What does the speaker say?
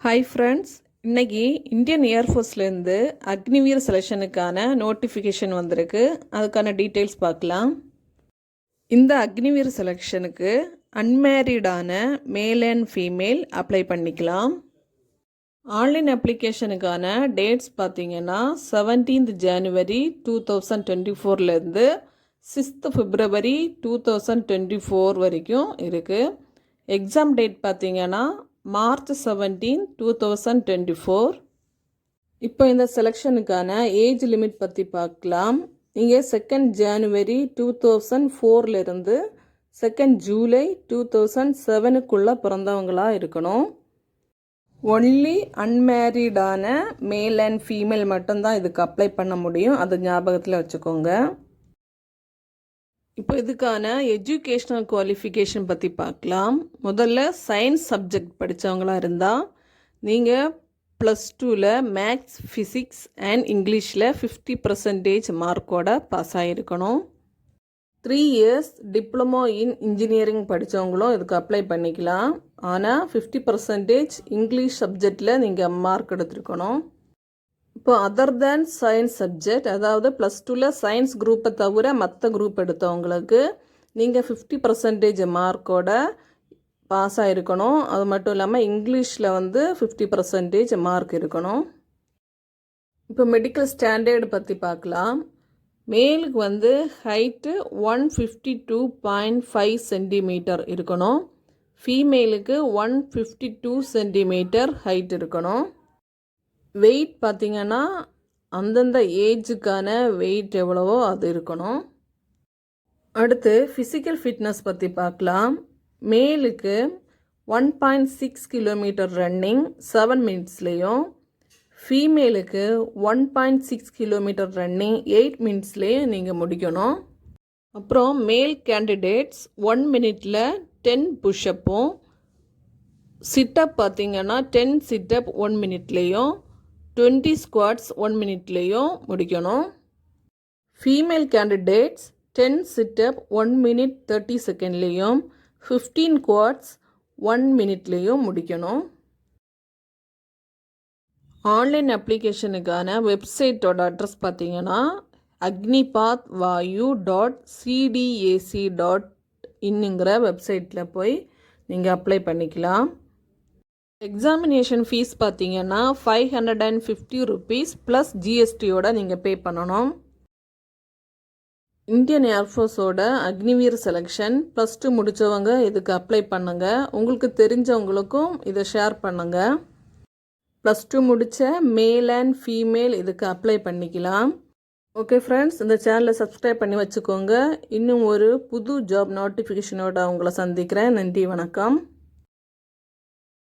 Hi friends, இன்றைக்கி Indian ஏர்ஃபோர்ஸ்லேருந்து அக்னிவீர் செலெக்ஷனுக்கான நோட்டிஃபிகேஷன் வந்திருக்கு. அதுக்கான டீட்டெயில்ஸ் பார்க்கலாம். இந்த அக்னிவீர் செலெக்ஷனுக்கு அன்மேரிடான மேல் அண்ட் ஃபீமேல் அப்ளை பண்ணிக்கலாம். ஆன்லைன் அப்ளிகேஷனுக்கான டேட்ஸ் பார்த்திங்கன்னா 17th January 2024 6th February 2024 வரைக்கும் இருக்குது. எக்ஸாம் டேட் பார்த்திங்கன்னா March 17, 2024. இப்போ இந்த செலெக்ஷனுக்கான ஏஜ் லிமிட் பற்றி பார்க்கலாம். நீங்கள் 2nd January 2004 2nd July 2007 பிறந்தவங்களாக இருக்கணும். ஒன்லி அன்மேரிடான மேல் அண்ட் ஃபீமேல் மட்டும்தான் இதுக்கு அப்ளை பண்ண முடியும். அது ஞாபகத்தில் வச்சுக்கோங்க. இப்போ இதுக்கான எஜுகேஷ்னல் குவாலிஃபிகேஷன் பற்றி பார்க்கலாம். முதல்ல சயின்ஸ் சப்ஜெக்ட் படித்தவங்களாக இருந்தால் நீங்கள் +2 மேக்ஸ், ஃபிசிக்ஸ் அண்ட் இங்கிலீஷில் 50% மார்க்கோட பாஸ் ஆகிருக்கணும். 3 years டிப்ளமோ இன் இன்ஜினியரிங் படித்தவங்களும் இதுக்கு அப்ளை பண்ணிக்கலாம். ஆனால் 50% இங்கிலீஷ் சப்ஜெக்டில் நீங்கள் மார்க் எடுத்துருக்கணும். இப்போ அதர் தேன் சயின்ஸ் சப்ஜெக்ட், அதாவது +2 சயின்ஸ் குரூப்பை தவிர மற்ற குரூப் எடுத்தவங்களுக்கு நீங்கள் 50% மார்க்கோட பாஸ் ஆகிருக்கணும். அது மட்டும் இல்லாமல் இங்கிலீஷில் 50% மார்க் இருக்கணும். இப்போ மெடிக்கல் ஸ்டாண்டர்டு பற்றி பார்க்கலாம். மேலுக்கு ஹைட்டு 152.5 சென்டிமீட்டர் இருக்கணும். ஃபீமேலுக்கு 152 சென்டிமீட்டர் ஹைட் இருக்கணும். வெயிட் பார்த்திங்கன்னா அந்தந்த ஏஜுக்கான வெயிட் எவ்வளவோ அது இருக்கணும். அடுத்து ஃபிசிக்கல் ஃபிட்னஸ் பற்றி பார்க்கலாம். மேலுக்கு 1.6 கிலோமீட்டர் ரன்னிங் 7 minutesலேயும், ஃபீமேலுக்கு 1.6 கிலோமீட்டர் ரன்னிங் 8 minutesலேயும் நீங்கள் முடிக்கணும். அப்புறம் மேல் கேண்டிடேட்ஸ் 1 minute 10 புஷ்அப்பும், சிட்டப் பார்த்திங்கன்னா 10 சிட்டப் 1 minute 20 squats 1 minute முடிக்கணும். Female candidates 10 சிட்டப் 1 minute 30 seconds 15 squats 1 minute முடிக்கணும். ஆன்லைன் அப்ளிகேஷனுக்கான வெப்சைட்டோட அட்ரஸ் பார்த்திங்கன்னா agnipathvayu.cdac.in வெப்சைட்டில் போய் நீங்கள் அப்ளை பண்ணிக்கலாம். எக்ஸாமினேஷன் ஃபீஸ் பார்த்தீங்கன்னா 550 rupees ப்ளஸ் ஜிஎஸ்டியோட நீங்கள் பே பண்ணணும். இந்தியன் ஏர்ஃபோர்ஸோட அக்னிவீர் செலெக்ஷன் +2 முடித்தவங்க இதுக்கு அப்ளை பண்ணுங்கள். உங்களுக்கு தெரிஞ்சவங்களுக்கும் இதை ஷேர் பண்ணுங்கள். +2 முடித்த மேல் அண்ட் ஃபீமேல் இதுக்கு அப்ளை பண்ணிக்கலாம். ஓகே ஃப்ரெண்ட்ஸ், இந்த சேனலை சப்ஸ்கிரைப் பண்ணி வச்சுக்கோங்க. இன்னும் ஒரு புது ஜாப் நோட்டிஃபிகேஷனோட உங்களை சந்திக்கிறேன். நன்றி, வணக்கம்.